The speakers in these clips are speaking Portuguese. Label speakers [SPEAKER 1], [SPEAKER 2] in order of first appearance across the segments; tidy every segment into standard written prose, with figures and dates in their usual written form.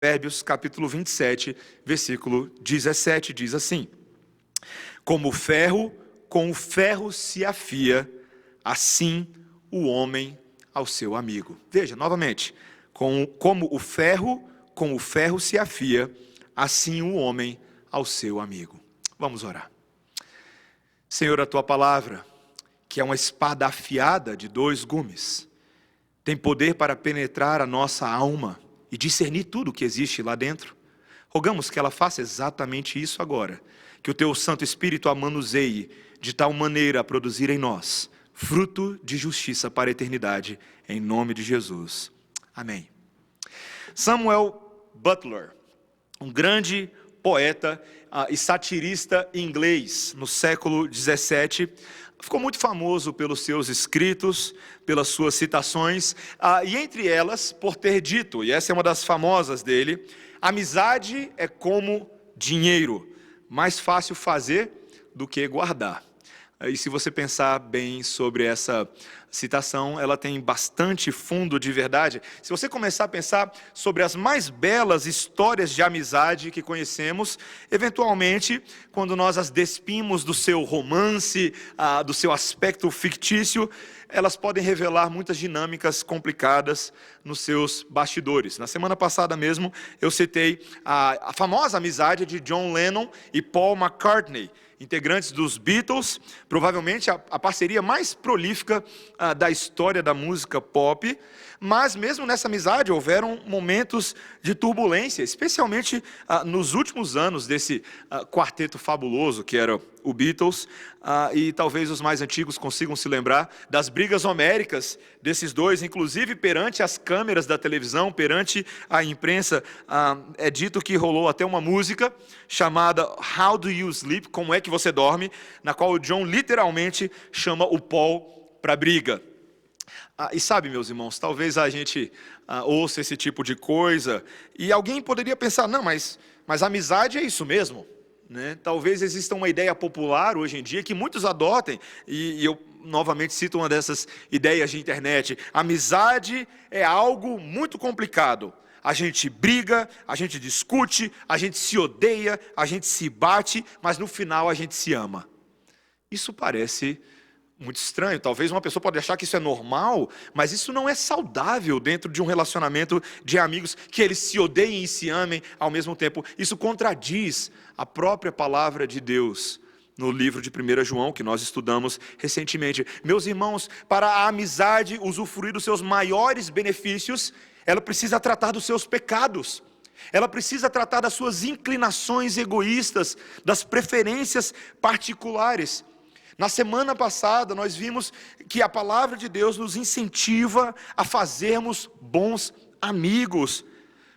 [SPEAKER 1] Provérbios capítulo 27, versículo 17, diz assim: Como o ferro, com o ferro se afia, assim o homem ao seu amigo. Veja, novamente, como o ferro, com o ferro se afia, assim o homem ao seu amigo. Vamos orar. Senhor, a tua palavra, que é uma espada afiada de 2 gumes, tem poder para penetrar a nossa alma e discernir tudo o que existe lá dentro. Rogamos que ela faça exatamente isso agora, que o teu Santo Espírito a manuseie de tal maneira a produzir em nós fruto de justiça para a eternidade, em nome de Jesus. Amém. Samuel Butler, um grande poeta e satirista inglês no século 17, ficou muito famoso pelos seus escritos, pelas suas citações, e entre elas, por ter dito, e essa é uma das famosas dele: amizade é como dinheiro, mais fácil fazer do que guardar. E se você pensar bem sobre essa citação, ela tem bastante fundo de verdade. Se você começar a pensar sobre as mais belas histórias de amizade que conhecemos, eventualmente, quando nós as despimos do seu romance, do seu aspecto fictício, elas podem revelar muitas dinâmicas complicadas nos seus bastidores. Na semana passada mesmo, eu citei a famosa amizade de John Lennon e Paul McCartney, integrantes dos Beatles, provavelmente a parceria mais prolífica da história da música pop. Mas mesmo nessa amizade houveram momentos de turbulência, especialmente nos últimos anos desse quarteto fabuloso que era o Beatles, e talvez os mais antigos consigam se lembrar das brigas homéricas desses dois, inclusive perante as câmeras da televisão, perante a imprensa. É dito que rolou até uma música chamada How Do You Sleep? Como é que você dorme? Na qual o John literalmente chama o Paul para briga. E sabe, meus irmãos, talvez a gente ouça esse tipo de coisa e alguém poderia pensar: não, mas amizade é isso mesmo, né? Talvez exista uma ideia popular hoje em dia que muitos adotem, e eu novamente cito uma dessas ideias de internet: amizade é algo muito complicado. A gente briga, a gente discute, a gente se odeia, a gente se bate, mas no final a gente se ama. Isso parece muito estranho. Talvez uma pessoa pode achar que isso é normal, mas isso não é saudável dentro de um relacionamento de amigos, que eles se odeiem e se amem ao mesmo tempo. Isso contradiz a própria palavra de Deus no livro de 1 João, que nós estudamos recentemente. Meus irmãos, para a amizade usufruir dos seus maiores benefícios, ela precisa tratar dos seus pecados. Ela precisa tratar das suas inclinações egoístas, das preferências particulares. Na semana passada, nós vimos que a palavra de Deus nos incentiva a fazermos bons amigos.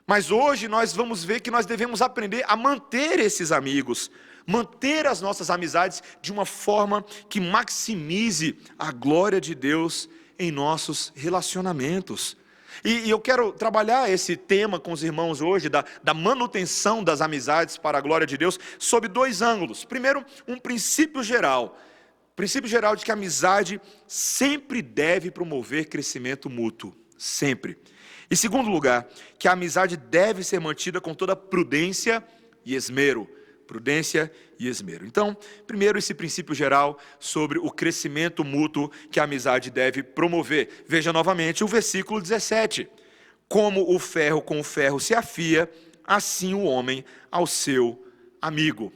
[SPEAKER 1] Mas hoje nós vamos ver que nós devemos aprender a manter esses amigos, manter as nossas amizades de uma forma que maximize a glória de Deus em nossos relacionamentos. E eu quero trabalhar esse tema com os irmãos hoje, da manutenção das amizades para a glória de Deus, sob 2 ângulos. Primeiro, um princípio geral de que a amizade sempre deve promover crescimento mútuo, sempre. Em segundo lugar, que a amizade deve ser mantida com toda prudência e esmero. Prudência e esmero. Então, primeiro, esse princípio geral sobre o crescimento mútuo que a amizade deve promover. Veja novamente o versículo 17. Como o ferro com o ferro se afia, assim o homem ao seu amigo.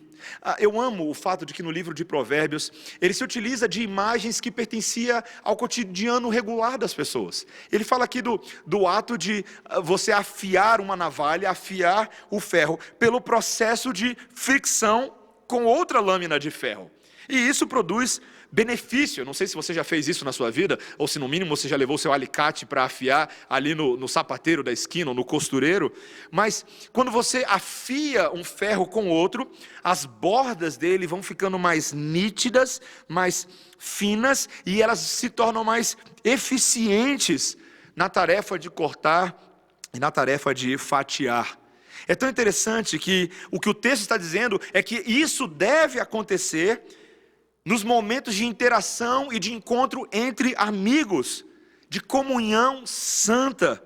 [SPEAKER 1] Eu amo o fato de que no livro de Provérbios ele se utiliza de imagens que pertenciam ao cotidiano regular das pessoas. Ele fala aqui do ato de você afiar uma navalha, afiar o ferro, pelo processo de fricção com outra lâmina de ferro. E isso produz benefício. Eu não sei se você já fez isso na sua vida, ou se no mínimo você já levou o seu alicate para afiar ali no sapateiro da esquina, ou no costureiro. Mas quando você afia um ferro com outro, as bordas dele vão ficando mais nítidas, mais finas, e elas se tornam mais eficientes na tarefa de cortar e na tarefa de fatiar. É tão interessante que o texto está dizendo é que isso deve acontecer nos momentos de interação e de encontro entre amigos, de comunhão santa.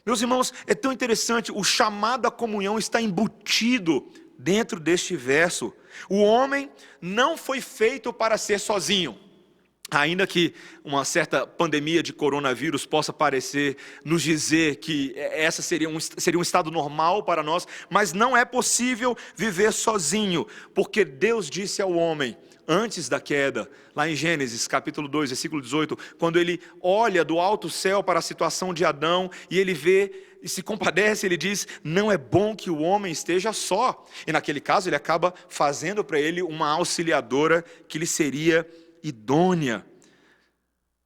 [SPEAKER 1] Meus irmãos, é tão interessante, o chamado à comunhão está embutido dentro deste verso. O homem não foi feito para ser sozinho. Ainda que uma certa pandemia de coronavírus possa parecer nos dizer que essa seria um estado normal para nós, mas não é possível viver sozinho, porque Deus disse ao homem, antes da queda, lá em Gênesis capítulo 2, versículo 18, quando ele olha do alto céu para a situação de Adão, e ele vê e se compadece, ele diz, não é bom que o homem esteja só. E naquele caso ele acaba fazendo para ele uma auxiliadora que lhe seria idônea.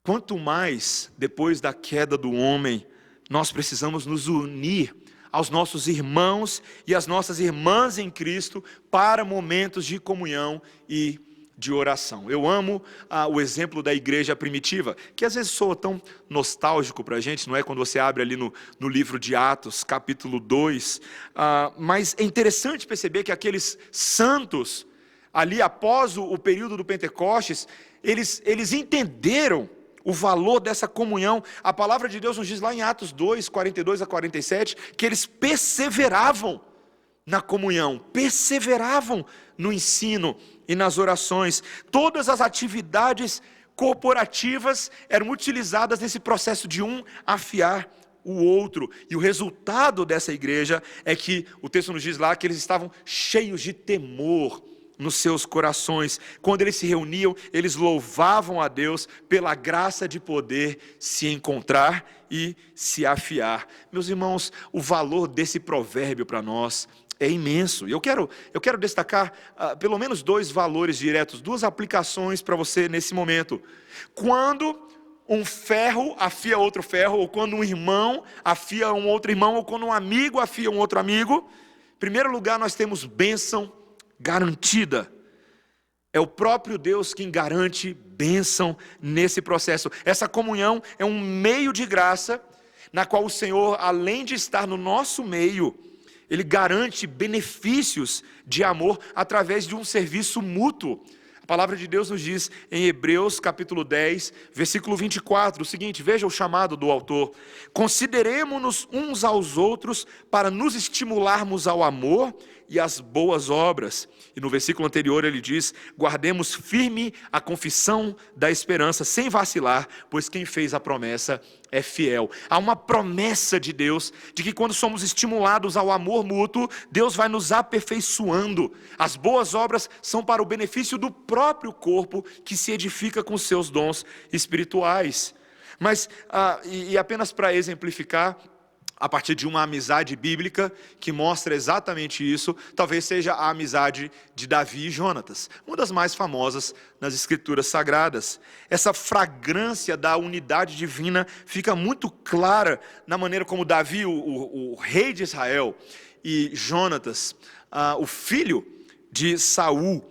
[SPEAKER 1] Quanto mais, depois da queda do homem, nós precisamos nos unir aos nossos irmãos e às nossas irmãs em Cristo para momentos de comunhão e de oração. Eu amo o exemplo da igreja primitiva, que às vezes soa tão nostálgico para a gente, não é? Quando você abre ali no livro de Atos, capítulo 2. Mas é interessante perceber que aqueles santos, ali após o período do Pentecostes, eles entenderam o valor dessa comunhão. A palavra de Deus nos diz lá em Atos 2, 42 a 47, que eles perseveravam na comunhão, perseveravam no ensino e nas orações. Todas as atividades corporativas eram utilizadas nesse processo de um afiar o outro. E o resultado dessa igreja é que, o texto nos diz lá, que eles estavam cheios de temor nos seus corações. Quando eles se reuniam, eles louvavam a Deus pela graça de poder se encontrar e se afiar. Meus irmãos, o valor desse provérbio para nós é imenso. E eu quero destacar pelo menos 2 valores diretos, 2 aplicações para você nesse momento. Quando um ferro afia outro ferro, ou quando um irmão afia um outro irmão, ou quando um amigo afia um outro amigo, em primeiro lugar nós temos bênção garantida. É o próprio Deus quem garante bênção nesse processo. Essa comunhão é um meio de graça, na qual o Senhor, além de estar no nosso meio, Ele garante benefícios de amor através de um serviço mútuo. A palavra de Deus nos diz em Hebreus capítulo 10, versículo 24, o seguinte, veja o chamado do autor: consideremo-nos uns aos outros para nos estimularmos ao amor e às boas obras. E no versículo anterior ele diz, guardemos firme a confissão da esperança, sem vacilar, pois quem fez a promessa é fiel. Há uma promessa de Deus, de que quando somos estimulados ao amor mútuo, Deus vai nos aperfeiçoando. As boas obras são para o benefício do próprio corpo, que se edifica com seus dons espirituais. Mas, e apenas para exemplificar, a partir de uma amizade bíblica que mostra exatamente isso, talvez seja a amizade de Davi e Jonatas, uma das mais famosas nas Escrituras Sagradas. Essa fragrância da unidade divina fica muito clara na maneira como Davi, o rei de Israel, e Jonatas, o filho de Saul,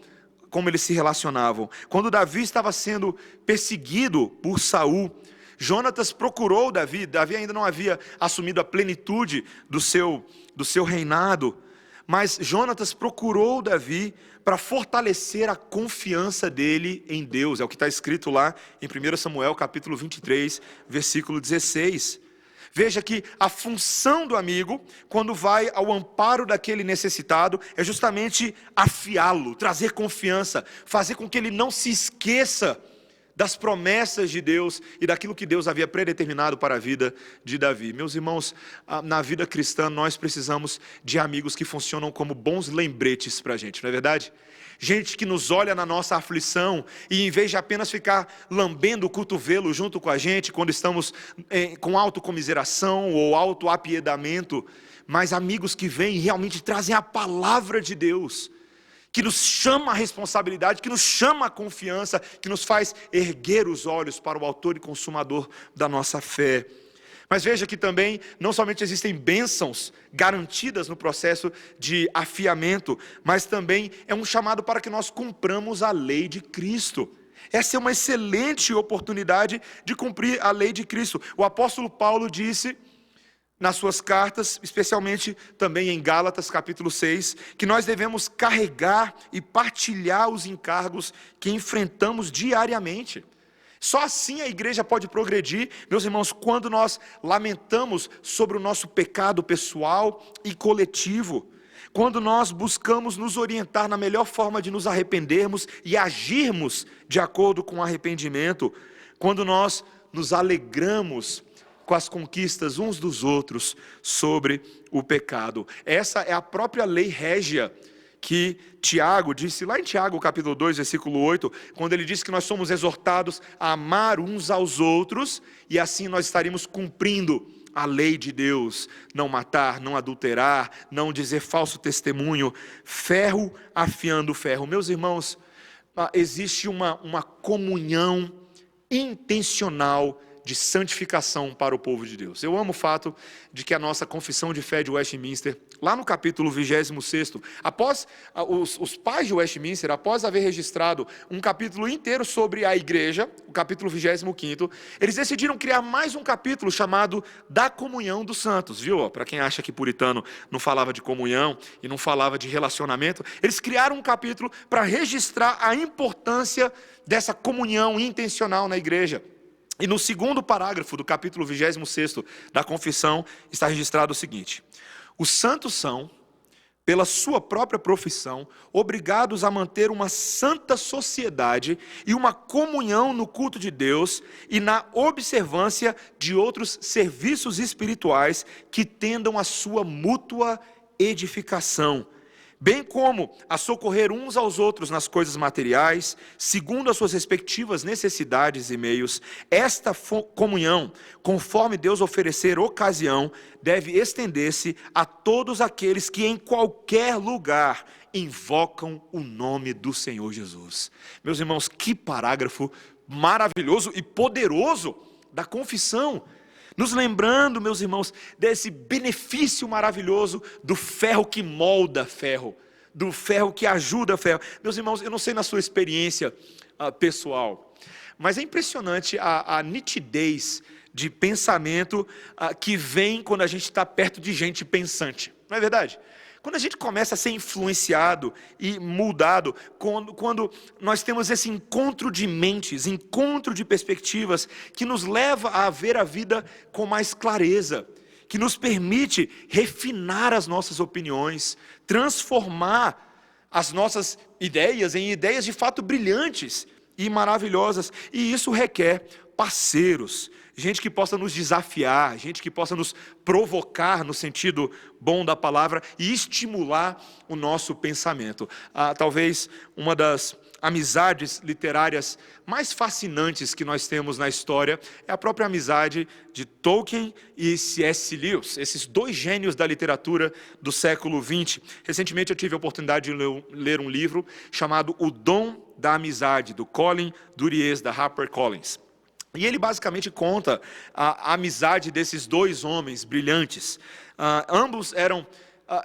[SPEAKER 1] como eles se relacionavam. Quando Davi estava sendo perseguido por Saul, Jonatas procurou Davi ainda não havia assumido a plenitude do seu reinado, mas Jonatas procurou Davi para fortalecer a confiança dele em Deus, é o que está escrito lá em 1 Samuel capítulo 23, versículo 16. Veja que a função do amigo, quando vai ao amparo daquele necessitado, é justamente afiá-lo, trazer confiança, fazer com que ele não se esqueça das promessas de Deus e daquilo que Deus havia predeterminado para a vida de Davi. Meus irmãos, na vida cristã nós precisamos de amigos que funcionam como bons lembretes para a gente, não é verdade? Gente que nos olha na nossa aflição e em vez de apenas ficar lambendo o cotovelo junto com a gente quando estamos com autocomiseração ou autoapiedamento, mas amigos que vêm e realmente trazem a palavra de Deus, que nos chama a responsabilidade, que nos chama a confiança, que nos faz erguer os olhos para o autor e consumador da nossa fé. Mas veja que também, não somente existem bênçãos garantidas no processo de afiamento, mas também é um chamado para que nós cumpramos a lei de Cristo. Essa é uma excelente oportunidade de cumprir a lei de Cristo. O apóstolo Paulo disse nas suas cartas, especialmente também em Gálatas capítulo 6, que nós devemos carregar e partilhar os encargos que enfrentamos diariamente. Só assim a igreja pode progredir, meus irmãos, quando nós lamentamos sobre o nosso pecado pessoal e coletivo, quando nós buscamos nos orientar na melhor forma de nos arrependermos e agirmos de acordo com o arrependimento, quando nós nos alegramos com as conquistas uns dos outros sobre o pecado. Essa é a própria lei régia que Tiago disse lá em Tiago capítulo 2, versículo 8, quando ele disse que nós somos exortados a amar uns aos outros, e assim nós estaríamos cumprindo a lei de Deus: não matar, não adulterar, não dizer falso testemunho, ferro afiando ferro. Meus irmãos, existe uma comunhão intencional de santificação para o povo de Deus. Eu amo o fato de que a nossa confissão de fé de Westminster, lá no capítulo 26º, após os pais de Westminster, após haver registrado um capítulo inteiro sobre a igreja, o capítulo 25º, eles decidiram criar mais um capítulo chamado da comunhão dos santos, viu? Para quem acha que puritano não falava de comunhão e não falava de relacionamento, eles criaram um capítulo para registrar a importância dessa comunhão intencional na igreja. E no segundo parágrafo do capítulo 26º da confissão está registrado o seguinte: os santos são, pela sua própria profissão, obrigados a manter uma santa sociedade e uma comunhão no culto de Deus e na observância de outros serviços espirituais que tendam à sua mútua edificação, bem como a socorrer uns aos outros nas coisas materiais, segundo as suas respectivas necessidades e meios. Esta comunhão, conforme Deus oferecer ocasião, deve estender-se a todos aqueles que em qualquer lugar invocam o nome do Senhor Jesus. Meus irmãos, que parágrafo maravilhoso e poderoso da confissão, nos lembrando, meus irmãos, desse benefício maravilhoso do ferro que molda ferro, do ferro que ajuda ferro. Meus irmãos, eu não sei na sua experiência pessoal, mas é impressionante a nitidez de pensamento que vem quando a gente está perto de gente pensante, não é verdade? Quando a gente começa a ser influenciado e mudado, quando nós temos esse encontro de mentes, encontro de perspectivas, que nos leva a ver a vida com mais clareza, que nos permite refinar as nossas opiniões, transformar as nossas ideias em ideias de fato brilhantes e maravilhosas. E isso requer parceiros, gente que possa nos desafiar, gente que possa nos provocar no sentido bom da palavra e estimular o nosso pensamento. Talvez uma das amizades literárias mais fascinantes que nós temos na história é a própria amizade de Tolkien e C.S. Lewis, esses dois gênios da literatura do século XX. Recentemente eu tive a oportunidade de ler um livro chamado O Dom da Amizade, do Colin Duries, da HarperCollins. E ele basicamente conta a amizade desses dois homens brilhantes. Ambos eram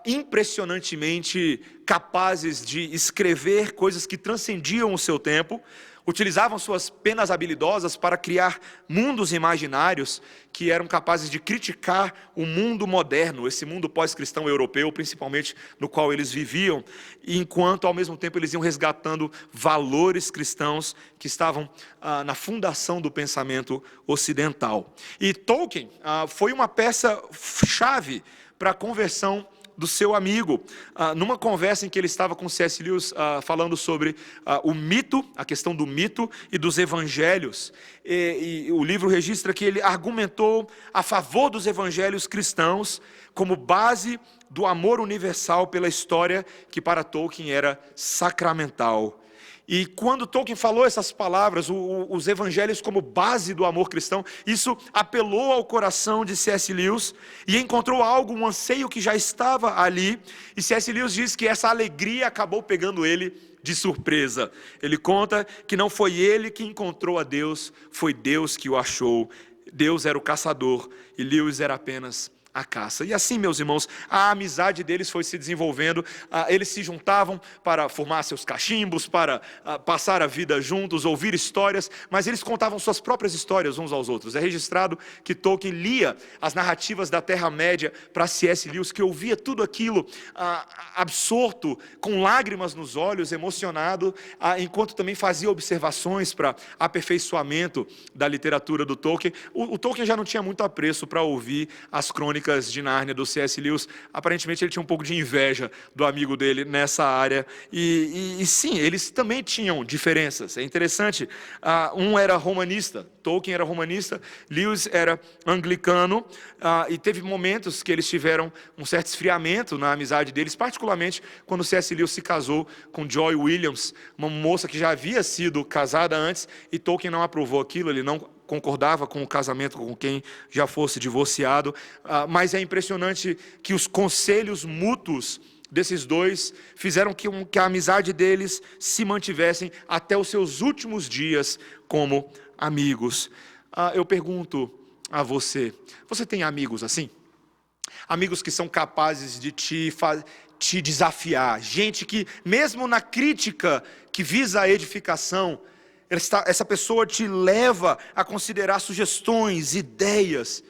[SPEAKER 1] impressionantemente capazes de escrever coisas que transcendiam o seu tempo, utilizavam suas penas habilidosas para criar mundos imaginários que eram capazes de criticar o mundo moderno, esse mundo pós-cristão europeu, principalmente no qual eles viviam, enquanto ao mesmo tempo eles iam resgatando valores cristãos que estavam na fundação do pensamento ocidental. E Tolkien foi uma peça-chave para a conversão do seu amigo, numa conversa em que ele estava com C.S. Lewis falando sobre o mito, a questão do mito e dos evangelhos, e o livro registra que ele argumentou a favor dos evangelhos cristãos como base do amor universal pela história que para Tolkien era sacramental. E quando Tolkien falou essas palavras, os evangelhos como base do amor cristão, isso apelou ao coração de C.S. Lewis e encontrou algo, um anseio que já estava ali. E C.S. Lewis diz que essa alegria acabou pegando ele de surpresa. Ele conta que não foi ele que encontrou a Deus, foi Deus que o achou. Deus era o caçador e Lewis era apenas a caça. E assim, meus irmãos, a amizade deles foi se desenvolvendo, eles se juntavam para formar seus cachimbos, para passar a vida juntos, ouvir histórias, mas eles contavam suas próprias histórias uns aos outros. É registrado que Tolkien lia as narrativas da Terra-média para C.S. Lewis, que ouvia tudo aquilo absorto, com lágrimas nos olhos, emocionado, enquanto também fazia observações para aperfeiçoamento da literatura do Tolkien. O Tolkien já não tinha muito apreço para ouvir as crônicas de Nárnia do C.S. Lewis. Aparentemente ele tinha um pouco de inveja do amigo dele nessa área, e sim, eles também tinham diferenças. É interessante, um era romanista, Tolkien era romanista, Lewis era anglicano, e teve momentos que eles tiveram um certo esfriamento na amizade deles, particularmente quando C.S. Lewis se casou com Joy Williams, uma moça que já havia sido casada antes, e Tolkien não aprovou aquilo, ele não concordava com o casamento com quem já fosse divorciado, mas é impressionante que os conselhos mútuos desses dois fizeram que a amizade deles se mantivessem até os seus últimos dias como amigos. Eu pergunto a você, você tem amigos assim? Amigos que são capazes de te desafiar, gente que mesmo na crítica que visa a edificação, essa pessoa te leva a considerar sugestões, ideias,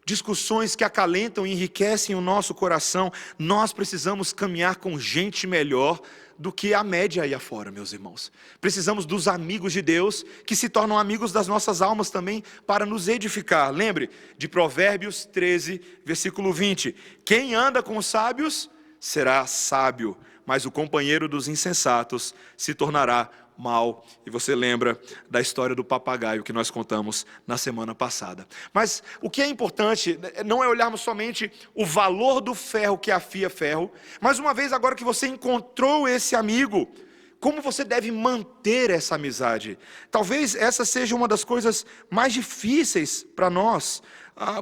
[SPEAKER 1] discussões que acalentam e enriquecem o nosso coração. Nós precisamos caminhar com gente melhor do que a média aí afora, meus irmãos. Precisamos dos amigos de Deus, que se tornam amigos das nossas almas também, para nos edificar. Lembre de Provérbios 13, versículo 20. Quem anda com os sábios será sábio, mas o companheiro dos insensatos se tornará mal. E você lembra da história do papagaio que nós contamos na semana passada. Mas o que é importante não é olharmos somente o valor do ferro que afia ferro, mas uma vez agora que você encontrou esse amigo, como você deve manter essa amizade. Talvez essa seja uma das coisas mais difíceis para nós,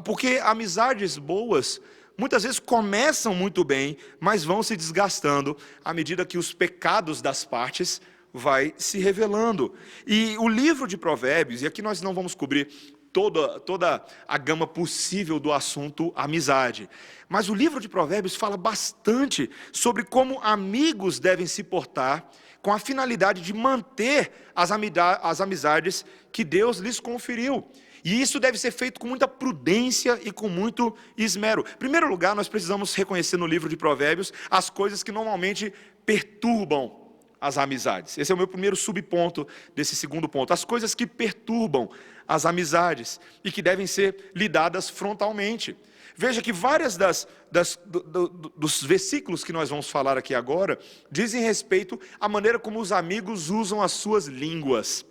[SPEAKER 1] porque amizades boas muitas vezes começam muito bem, mas vão se desgastando à medida que os pecados das partes vai se revelando. E o livro de Provérbios, e aqui nós não vamos cobrir toda a gama possível do assunto amizade, mas o livro de Provérbios fala bastante sobre como amigos devem se portar com a finalidade de manter as amizades que Deus lhes conferiu. E isso deve ser feito com muita prudência e com muito esmero. Em primeiro lugar, nós precisamos reconhecer no livro de Provérbios as coisas que normalmente perturbam as amizades. Esse é o meu primeiro subponto desse segundo ponto. As coisas que perturbam as amizades e que devem ser lidadas frontalmente. Veja que várias dos versículos que nós vamos falar aqui agora dizem respeito à maneira como os amigos usam as suas línguas.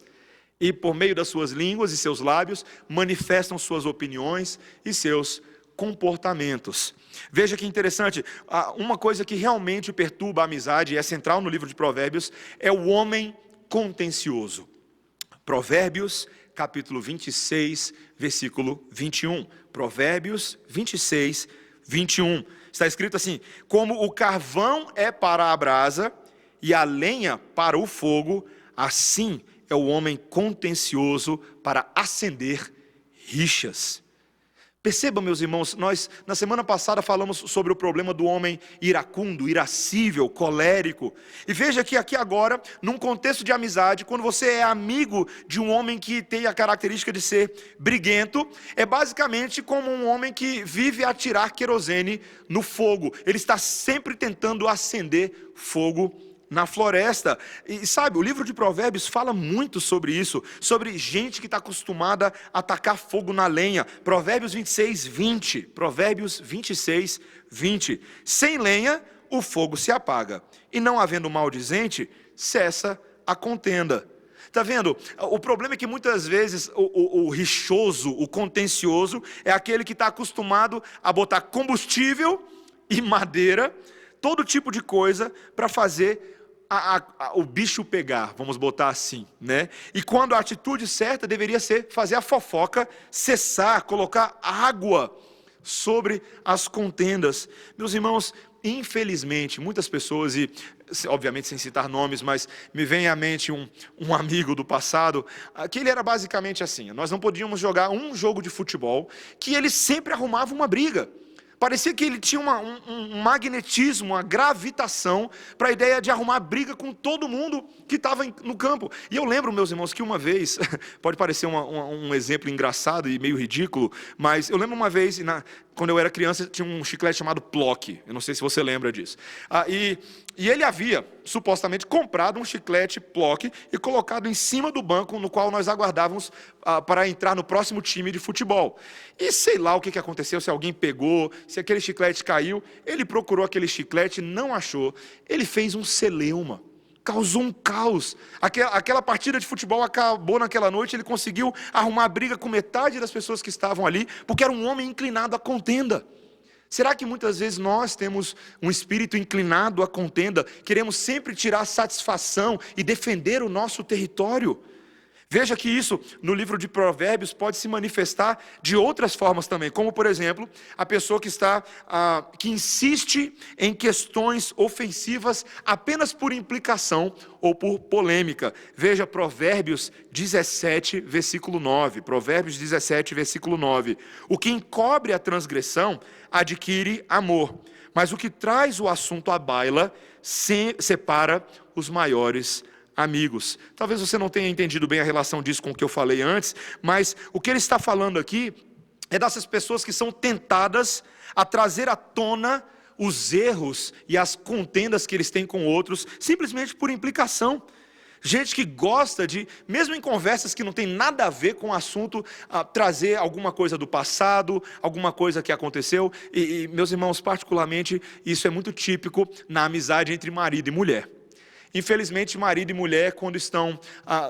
[SPEAKER 1] E por meio das suas línguas e seus lábios manifestam suas opiniões e seus comportamentos. Veja que interessante, uma coisa que realmente perturba a amizade, e é central no livro de Provérbios, é o homem contencioso. Provérbios, capítulo 26, versículo 21. Provérbios 26, 21. Está escrito assim: como o carvão é para a brasa e a lenha para o fogo, assim é o homem contencioso para acender rixas. Percebam, meus irmãos, nós na semana passada falamos sobre o problema do homem iracundo, irascível, colérico. E veja que aqui agora, num contexto de amizade, quando você é amigo de um homem que tem a característica de ser briguento, é basicamente como um homem que vive a atirar querosene no fogo. Ele está sempre tentando acender fogo na floresta. E sabe, o livro de Provérbios fala muito sobre isso, sobre gente que está acostumada a tacar fogo na lenha. Provérbios 26, 20. Provérbios 26, 20. Sem lenha, o fogo se apaga, e não havendo maldizente, cessa a contenda. Está vendo? O problema é que muitas vezes o rixoso, o contencioso, é aquele que está acostumado a botar combustível e madeira, todo tipo de coisa, para fazer o bicho pegar, vamos botar assim, né? E quando a atitude certa deveria ser fazer a fofoca cessar, colocar água sobre as contendas. Meus irmãos, infelizmente, muitas pessoas, e obviamente sem citar nomes, mas me vem à mente um amigo do passado, que ele era basicamente assim: nós não podíamos jogar um jogo de futebol, que ele sempre arrumava uma briga. Parecia que ele tinha um magnetismo, uma gravitação para a ideia de arrumar briga com todo mundo que estava no campo. E eu lembro, meus irmãos, que uma vez, pode parecer um exemplo engraçado e meio ridículo, mas eu lembro uma vez, quando eu era criança, tinha um chiclete chamado Plock. Eu não sei se você lembra disso. E ele havia, supostamente, comprado um chiclete Plock e colocado em cima do banco no qual nós aguardávamos para entrar no próximo time de futebol. E sei lá o que aconteceu, se alguém pegou, se aquele chiclete caiu. Ele procurou aquele chiclete, não achou. Ele fez um celeuma. Causou um caos. Aquela partida de futebol acabou naquela noite. Ele conseguiu arrumar briga com metade das pessoas que estavam ali, porque era um homem inclinado à contenda. Será que muitas vezes nós temos um espírito inclinado à contenda, queremos sempre tirar satisfação e defender o nosso território? Veja que isso no livro de Provérbios pode se manifestar de outras formas também, como por exemplo, a pessoa que insiste em questões ofensivas apenas por implicação ou por polêmica. Veja Provérbios 17, versículo 9. Provérbios 17, versículo 9. O que encobre a transgressão adquire amor, mas o que traz o assunto à baila separa os maiores amigos. Talvez você não tenha entendido bem a relação disso com o que eu falei antes, mas o que ele está falando aqui é dessas pessoas que são tentadas a trazer à tona os erros e as contendas que eles têm com outros, simplesmente por implicação. Gente que gosta de, mesmo em conversas que não tem nada a ver com o assunto, trazer alguma coisa do passado, alguma coisa que aconteceu. E meus irmãos, particularmente, isso é muito típico na amizade entre marido e mulher. Infelizmente, marido e mulher, quando estão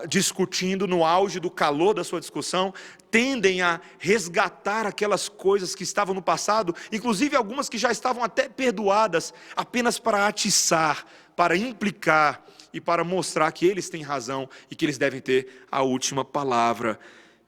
[SPEAKER 1] discutindo no auge do calor da sua discussão, tendem a resgatar aquelas coisas que estavam no passado, inclusive algumas que já estavam até perdoadas, apenas para atiçar, para implicar e para mostrar que eles têm razão e que eles devem ter a última palavra.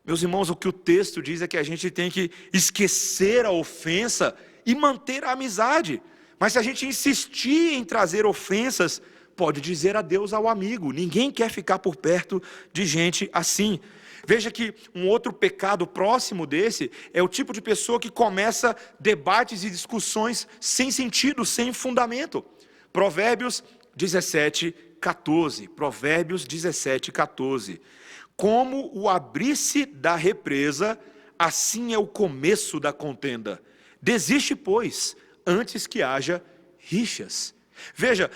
[SPEAKER 1] Meus irmãos, o que o texto diz é que a gente tem que esquecer a ofensa e manter a amizade. Mas se a gente insistir em trazer ofensas, pode dizer adeus ao amigo. Ninguém quer ficar por perto de gente assim. Veja que um outro pecado próximo desse é o tipo de pessoa que começa debates e discussões sem sentido, sem fundamento. Provérbios 17, 14. Provérbios 17, 14. Como o abrir-se da represa, assim é o começo da contenda. Desiste, pois, antes que haja rixas. Veja,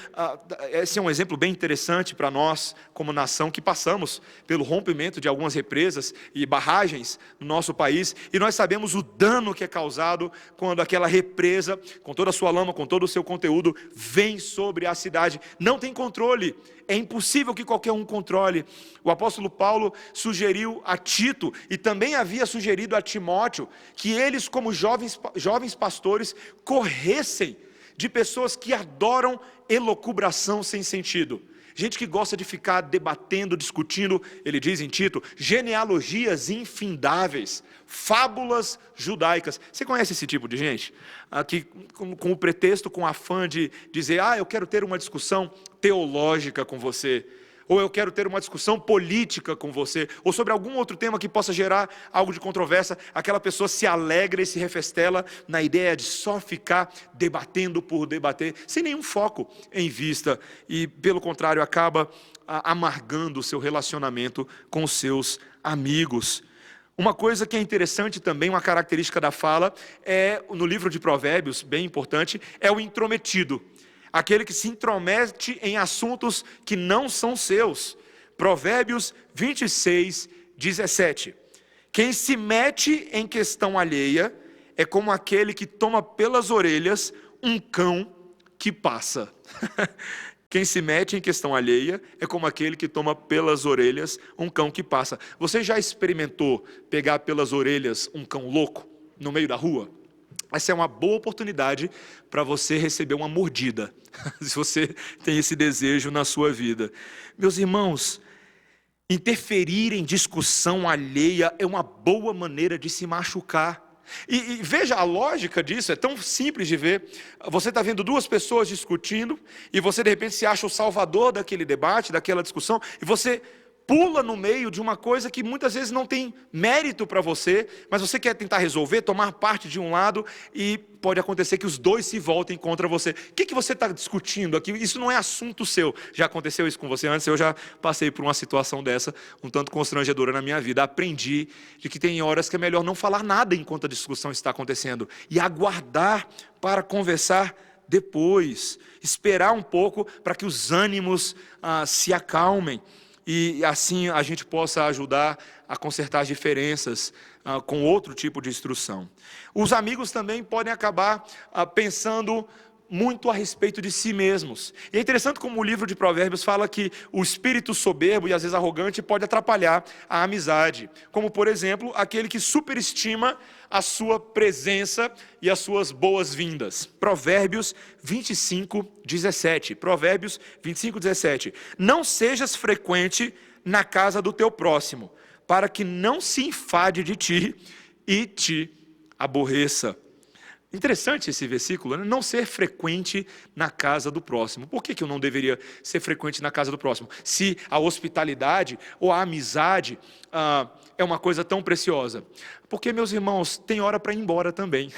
[SPEAKER 1] esse é um exemplo bem interessante para nós, como nação, que passamos pelo rompimento de algumas represas e barragens no nosso país, e nós sabemos o dano que é causado quando aquela represa, com toda a sua lama, com todo o seu conteúdo, vem sobre a cidade. Não tem controle, é impossível que qualquer um controle. O apóstolo Paulo sugeriu a Tito, e também havia sugerido a Timóteo, que eles, como jovens pastores, corressem de pessoas que adoram elucubração sem sentido. Gente que gosta de ficar debatendo, discutindo, ele diz em Tito, genealogias infindáveis, fábulas judaicas. Você conhece esse tipo de gente? Que com o pretexto, com o afã de dizer, eu quero ter uma discussão teológica com você, ou eu quero ter uma discussão política com você, ou sobre algum outro tema que possa gerar algo de controvérsia, aquela pessoa se alegra e se refestela na ideia de só ficar debatendo por debater, sem nenhum foco em vista, e pelo contrário acaba amargando o seu relacionamento com os seus amigos. Uma coisa que é interessante também, uma característica da fala, no livro de Provérbios, bem importante, é o intrometido. Aquele que se intromete em assuntos que não são seus. Provérbios 26, 17. Quem se mete em questão alheia é como aquele que toma pelas orelhas um cão que passa. Quem se mete em questão alheia é como aquele que toma pelas orelhas um cão que passa. Você já experimentou pegar pelas orelhas um cão louco no meio da rua? Essa é uma boa oportunidade para você receber uma mordida, se você tem esse desejo na sua vida. Meus irmãos, interferir em discussão alheia é uma boa maneira de se machucar. E veja a lógica disso, é tão simples de ver. Você está vendo duas pessoas discutindo, e você de repente se acha o salvador daquele debate, daquela discussão, e você pula no meio de uma coisa que muitas vezes não tem mérito para você, mas você quer tentar resolver, tomar parte de um lado, e pode acontecer que os dois se voltem contra você. O que você está discutindo aqui? Isso não é assunto seu. Já aconteceu isso com você antes? Eu já passei por uma situação dessa, um tanto constrangedora na minha vida. Aprendi de que tem horas que é melhor não falar nada enquanto a discussão está acontecendo, e aguardar para conversar depois, esperar um pouco para que os ânimos se acalmem, e assim a gente possa ajudar a consertar as diferenças com outro tipo de instrução. Os amigos também podem acabar pensando muito a respeito de si mesmos. E é interessante como o livro de Provérbios fala que o espírito soberbo e às vezes arrogante pode atrapalhar a amizade. Como, por exemplo, aquele que superestima a sua presença e as suas boas-vindas. Provérbios 25, 17. Provérbios 25, 17. Não sejas frequente na casa do teu próximo, para que não se enfade de ti e te aborreça. Interessante esse versículo, né? Não ser frequente na casa do próximo. Por que eu não deveria ser frequente na casa do próximo? Se a hospitalidade ou a amizade é uma coisa tão preciosa. Porque, meus irmãos, tem hora para ir embora também.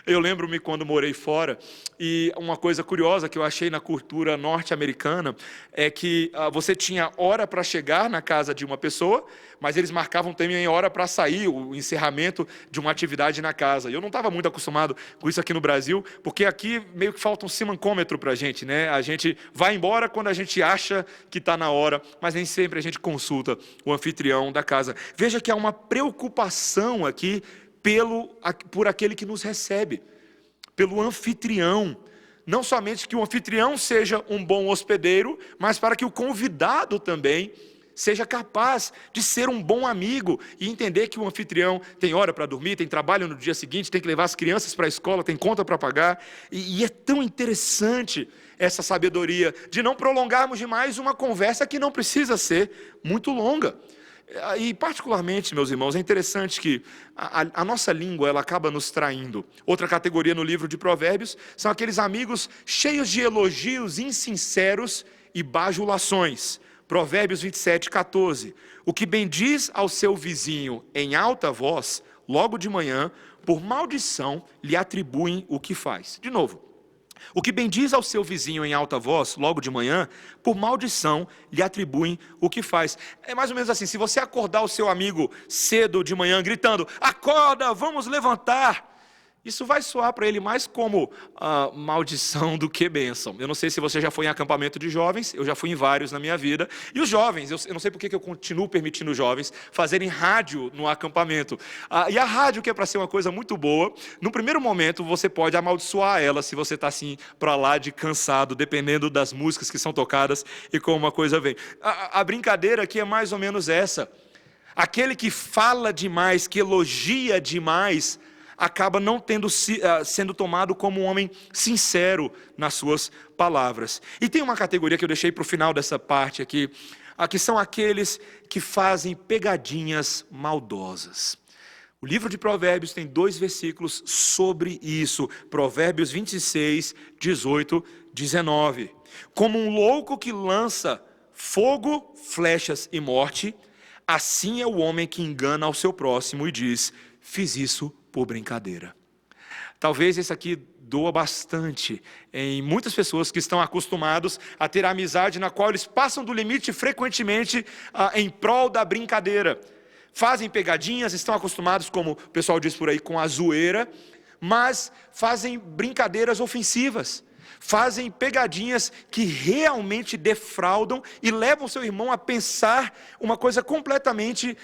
[SPEAKER 1] Eu lembro-me quando morei fora, e uma coisa curiosa que eu achei na cultura norte-americana é que você tinha hora para chegar na casa de uma pessoa, mas eles marcavam também hora para sair, o encerramento de uma atividade na casa. E eu não estava muito acostumado com isso aqui no Brasil, porque aqui meio que falta um simancômetro para a gente, né? A gente vai embora quando a gente acha que está na hora, mas nem sempre a gente consulta o anfitrião da casa. Veja que há uma preocupação aqui por aquele que nos recebe, pelo anfitrião. Não somente que o anfitrião seja um bom hospedeiro, mas para que o convidado também seja capaz de ser um bom amigo e entender que o anfitrião tem hora para dormir, tem trabalho no dia seguinte, tem que levar as crianças para a escola, tem conta para pagar. E é tão interessante essa sabedoria de não prolongarmos demais uma conversa que não precisa ser muito longa. E particularmente, meus irmãos, é interessante que a nossa língua ela acaba nos traindo. Outra categoria no livro de Provérbios são aqueles amigos cheios de elogios insinceros e bajulações. Provérbios 27, 14. O que bendiz ao seu vizinho em alta voz, logo de manhã, por maldição lhe atribuem o que faz. De novo. O que bendiz ao seu vizinho em alta voz, logo de manhã, por maldição lhe atribuem o que faz. É mais ou menos assim, se você acordar o seu amigo cedo de manhã gritando, acorda, vamos levantar, isso vai soar para ele mais como maldição do que bênção. Eu não sei se você já foi em acampamento de jovens, eu já fui em vários na minha vida. E os jovens, eu não sei por que eu continuo permitindo os jovens fazerem rádio no acampamento. E a rádio, que é para ser uma coisa muito boa, no primeiro momento você pode amaldiçoar ela se você está assim para lá de cansado, dependendo das músicas que são tocadas e como uma coisa vem. A brincadeira aqui é mais ou menos essa. Aquele que fala demais, que elogia demais, acaba não sendo tomado como um homem sincero nas suas palavras. E tem uma categoria que eu deixei para o final dessa parte aqui, que são aqueles que fazem pegadinhas maldosas. O livro de Provérbios tem 2 versículos sobre isso. Provérbios 26, 18, 19. Como um louco que lança fogo, flechas e morte, assim é o homem que engana ao seu próximo e diz, fiz isso por brincadeira. Talvez esse aqui doa bastante em muitas pessoas que estão acostumados a ter amizade na qual eles passam do limite frequentemente em prol da brincadeira. Fazem pegadinhas, estão acostumados, como o pessoal diz por aí, com a zoeira, mas fazem brincadeiras ofensivas. Fazem pegadinhas que realmente defraudam e levam seu irmão a pensar uma coisa completamente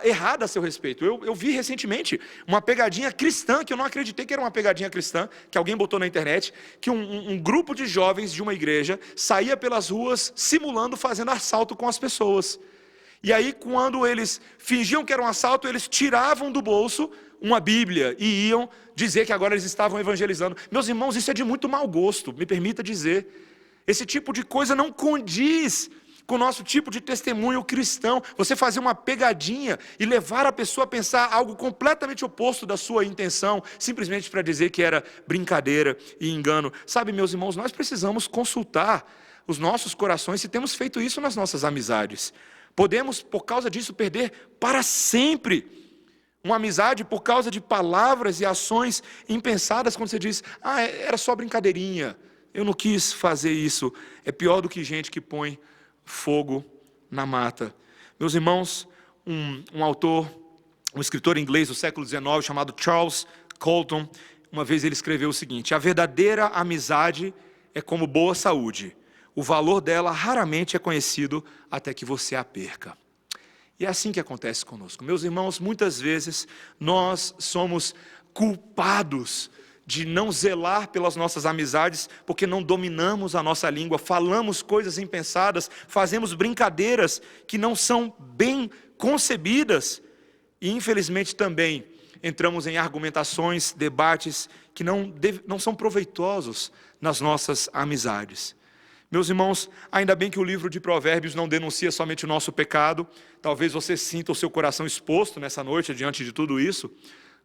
[SPEAKER 1] errada a seu respeito. Eu vi recentemente uma pegadinha cristã, que eu não acreditei que era uma pegadinha cristã, que alguém botou na internet, que um grupo de jovens de uma igreja saía pelas ruas simulando fazendo assalto com as pessoas. E aí, quando eles fingiam que era um assalto, eles tiravam do bolso uma Bíblia e iam dizer que agora eles estavam evangelizando. Meus irmãos, isso é de muito mau gosto, me permita dizer. Esse tipo de coisa não condiz com o nosso tipo de testemunho cristão. Você fazer uma pegadinha e levar a pessoa a pensar algo completamente oposto da sua intenção, simplesmente para dizer que era brincadeira e engano. Sabe, meus irmãos, nós precisamos consultar os nossos corações se temos feito isso nas nossas amizades. Podemos, por causa disso, perder para sempre uma amizade por causa de palavras e ações impensadas, quando você diz, era só brincadeirinha, eu não quis fazer isso. É pior do que gente que põe fogo na mata. Meus irmãos, um autor, um escritor inglês do século XIX, chamado Charles Colton, uma vez ele escreveu o seguinte: a verdadeira amizade é como boa saúde. O valor dela raramente é conhecido até que você a perca. E é assim que acontece conosco. Meus irmãos, muitas vezes nós somos culpados de não zelar pelas nossas amizades, porque não dominamos a nossa língua, falamos coisas impensadas, fazemos brincadeiras que não são bem concebidas, e infelizmente também entramos em argumentações, debates que não são proveitosos nas nossas amizades. Meus irmãos, ainda bem que o livro de Provérbios não denuncia somente o nosso pecado. Talvez você sinta o seu coração exposto nessa noite diante de tudo isso,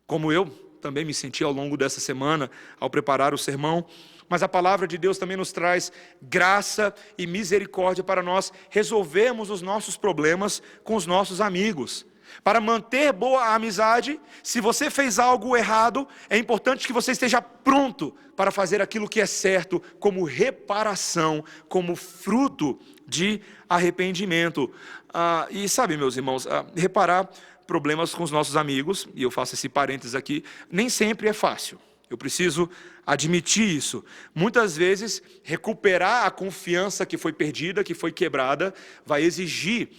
[SPEAKER 1] como eu também me senti ao longo dessa semana ao preparar o sermão. Mas a palavra de Deus também nos traz graça e misericórdia para nós resolvermos os nossos problemas com os nossos amigos. Para manter boa amizade, se você fez algo errado, é importante que você esteja pronto para fazer aquilo que é certo, como reparação, como fruto de arrependimento. E sabe, meus irmãos, reparar problemas com os nossos amigos, e eu faço esse parênteses aqui, nem sempre é fácil. Eu preciso admitir isso. Muitas vezes, recuperar a confiança que foi perdida, que foi quebrada, vai exigir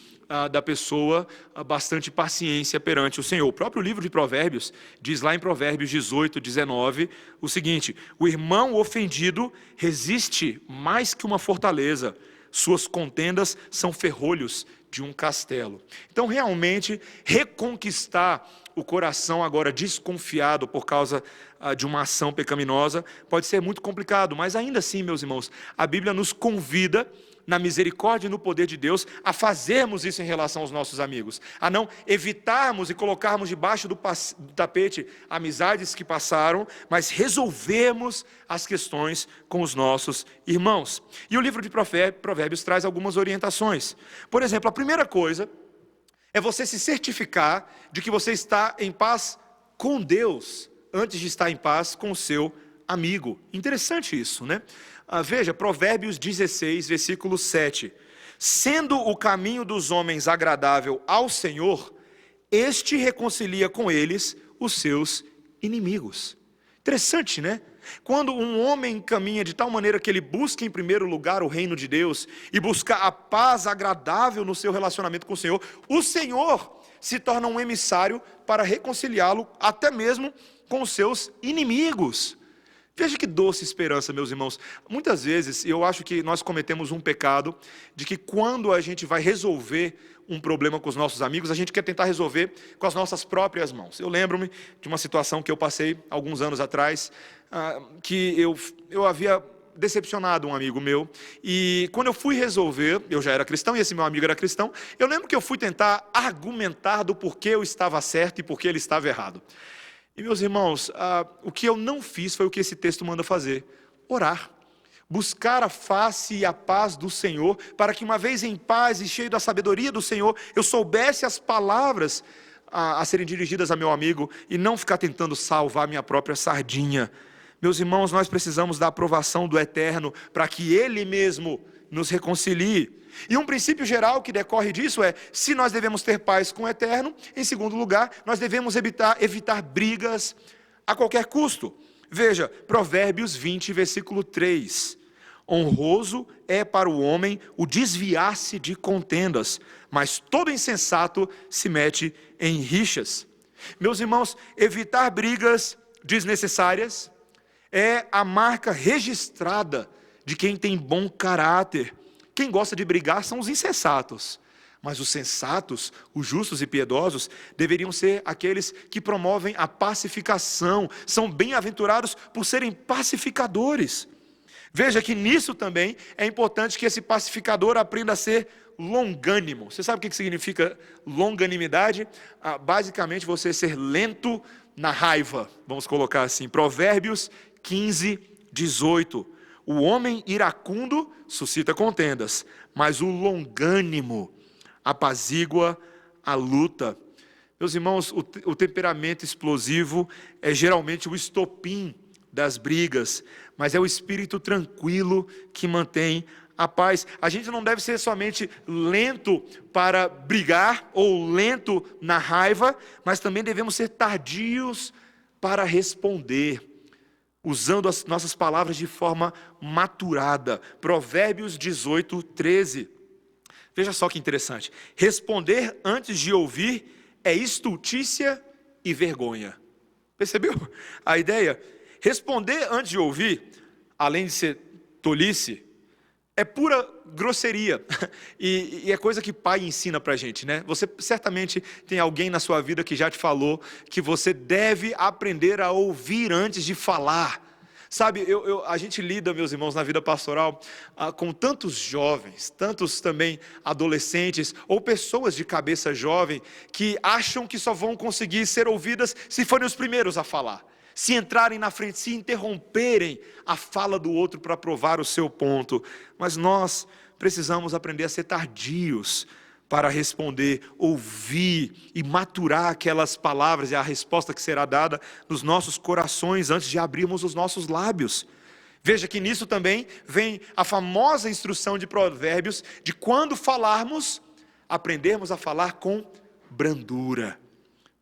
[SPEAKER 1] da pessoa bastante paciência perante o Senhor. O próprio livro de Provérbios diz lá em Provérbios 18, 19, o seguinte: o irmão ofendido resiste mais que uma fortaleza, suas contendas são ferrolhos de um castelo. Então, realmente, reconquistar o coração agora desconfiado por causa de uma ação pecaminosa pode ser muito complicado, mas ainda assim, meus irmãos, a Bíblia nos convida, na misericórdia e no poder de Deus, a fazermos isso em relação aos nossos amigos, a não evitarmos e colocarmos debaixo do tapete amizades que passaram, mas resolvermos as questões com os nossos irmãos. E o livro de Provérbios traz algumas orientações. Por exemplo, a primeira coisa é você se certificar de que você está em paz com Deus, antes de estar em paz com o seu amigo. Interessante isso, né? Veja, Provérbios 16, versículo 7. Sendo o caminho dos homens agradável ao Senhor, este reconcilia com eles os seus inimigos. Interessante, né? Quando um homem caminha de tal maneira que ele busca em primeiro lugar o reino de Deus e busca a paz agradável no seu relacionamento com o Senhor se torna um emissário para reconciliá-lo até mesmo com os seus inimigos. Veja que doce esperança, meus irmãos. Muitas vezes, eu acho que nós cometemos um pecado de que quando a gente vai resolver um problema com os nossos amigos, a gente quer tentar resolver com as nossas próprias mãos. Eu lembro-me de uma situação que eu passei alguns anos atrás, que eu havia decepcionado um amigo meu, e quando eu fui resolver, eu já era cristão e esse meu amigo era cristão, eu lembro que eu fui tentar argumentar do porquê eu estava certo e porquê ele estava errado. E meus irmãos, o que eu não fiz foi o que esse texto manda fazer: orar, buscar a face e a paz do Senhor, para que uma vez em paz e cheio da sabedoria do Senhor, eu soubesse as palavras a serem dirigidas a meu amigo, e não ficar tentando salvar minha própria sardinha. Meus irmãos, nós precisamos da aprovação do Eterno, para que Ele mesmo nos reconcilie. E um princípio geral que decorre disso é: se nós devemos ter paz com o Eterno, em segundo lugar, nós devemos evitar brigas a qualquer custo. Veja, Provérbios 20, versículo 3. Honroso é para o homem o desviar-se de contendas, mas todo insensato se mete em rixas. Meus irmãos, evitar brigas desnecessárias é a marca registrada de quem tem bom caráter. Quem gosta de brigar são os insensatos, mas os sensatos, os justos e piedosos, deveriam ser aqueles que promovem a pacificação, são bem-aventurados por serem pacificadores. Veja que nisso também é importante que esse pacificador aprenda a ser longânimo. Você sabe o que significa longanimidade? Basicamente, você ser lento na raiva, vamos colocar assim. Provérbios 15, 18. O homem iracundo suscita contendas, mas o longânimo apazigua a luta. Meus irmãos, o temperamento explosivo é geralmente o estopim das brigas, mas é o espírito tranquilo que mantém a paz. A gente não deve ser somente lento para brigar ou lento na raiva, mas também devemos ser tardios para responder, usando as nossas palavras de forma maturada. Provérbios 18, 13. Veja só que interessante. Responder antes de ouvir é estultícia e vergonha. Percebeu a ideia? Responder antes de ouvir, além de ser tolice, é pura grosseria. E é coisa que pai ensina pra gente, né? Você certamente tem alguém na sua vida que já te falou que você deve aprender a ouvir antes de falar. Sabe, a gente lida, meus irmãos, na vida pastoral com tantos jovens, tantos também adolescentes ou pessoas de cabeça jovem que acham que só vão conseguir ser ouvidas se forem os primeiros a falar, se entrarem na frente, se interromperem a fala do outro para provar o seu ponto. Mas nós precisamos aprender a ser tardios para responder, ouvir e maturar aquelas palavras e a resposta que será dada nos nossos corações antes de abrirmos os nossos lábios. Veja que nisso também vem a famosa instrução de Provérbios, de quando falarmos, aprendermos a falar com brandura.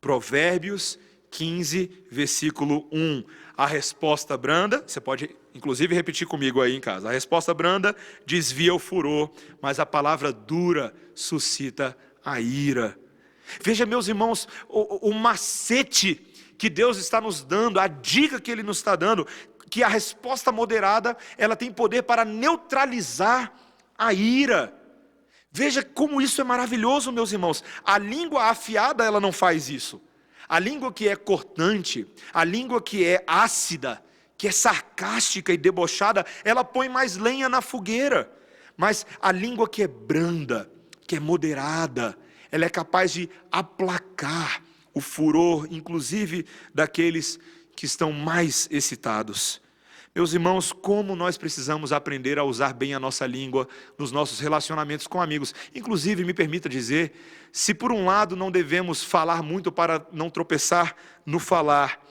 [SPEAKER 1] Provérbios 15, versículo 1. A resposta branda, você pode inclusive repetir comigo aí em casa. A resposta branda desvia o furor, mas a palavra dura suscita a ira. Veja, meus irmãos, o macete que Deus está nos dando, a dica que Ele nos está dando, que a resposta moderada, ela tem poder para neutralizar a ira. Veja como isso é maravilhoso, meus irmãos. A língua afiada, ela não faz isso. A língua que é cortante, a língua que é ácida, que é sarcástica e debochada, ela põe mais lenha na fogueira. Mas a língua que é branda, que é moderada, ela é capaz de aplacar o furor, inclusive daqueles que estão mais excitados. Meus irmãos, como nós precisamos aprender a usar bem a nossa língua nos nossos relacionamentos com amigos. Inclusive, me permita dizer, se por um lado não devemos falar muito para não tropeçar no falar,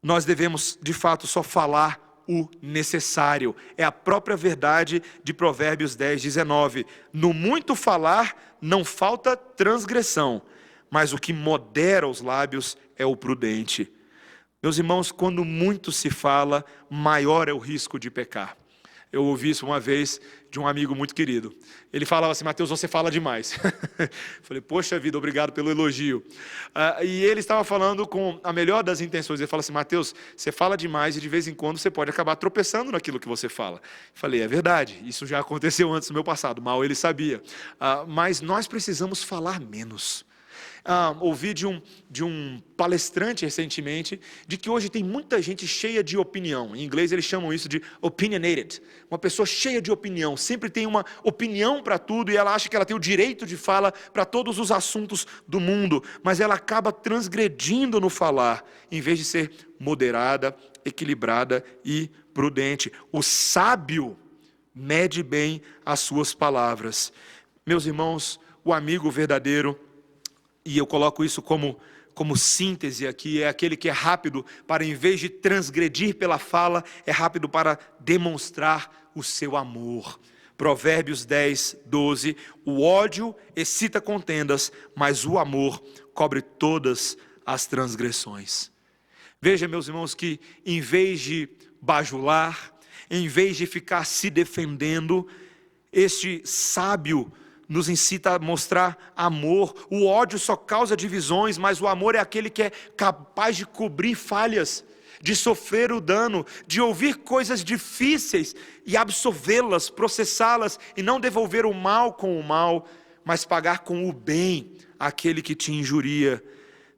[SPEAKER 1] nós devemos, de fato, só falar o necessário. É a própria verdade de Provérbios 10, 19. No muito falar não falta transgressão, mas o que modera os lábios é o prudente. Meus irmãos, quando muito se fala, maior é o risco de pecar. Eu ouvi isso uma vez de um amigo muito querido. Ele falava assim: Mateus, você fala demais. Falei, poxa vida, obrigado pelo elogio. E ele estava falando com a melhor das intenções. Ele falou assim: Mateus, você fala demais e de vez em quando você pode acabar tropeçando naquilo que você fala. Falei, é verdade, isso já aconteceu antes no meu passado, mal ele sabia. Mas nós precisamos falar menos. Ouvi de um palestrante recentemente, de que hoje tem muita gente cheia de opinião. Em inglês eles chamam isso de opinionated. Uma pessoa cheia de opinião, sempre tem uma opinião para tudo, e ela acha que ela tem o direito de fala para todos os assuntos do mundo, mas ela acaba transgredindo no falar, em vez de ser moderada, equilibrada e prudente. O sábio mede bem as suas palavras. Meus irmãos, o amigo verdadeiro, e eu coloco isso como síntese aqui, é aquele que é rápido para, em vez de transgredir pela fala, é rápido para demonstrar o seu amor. Provérbios 10, 12. O ódio excita contendas, mas o amor cobre todas as transgressões. Veja, meus irmãos, que em vez de bajular, em vez de ficar se defendendo, este sábio nos incita a mostrar amor. O ódio só causa divisões, mas o amor é aquele que é capaz de cobrir falhas, de sofrer o dano, de ouvir coisas difíceis e absorvê-las, processá-las e não devolver o mal com o mal, mas pagar com o bem aquele que te injuria.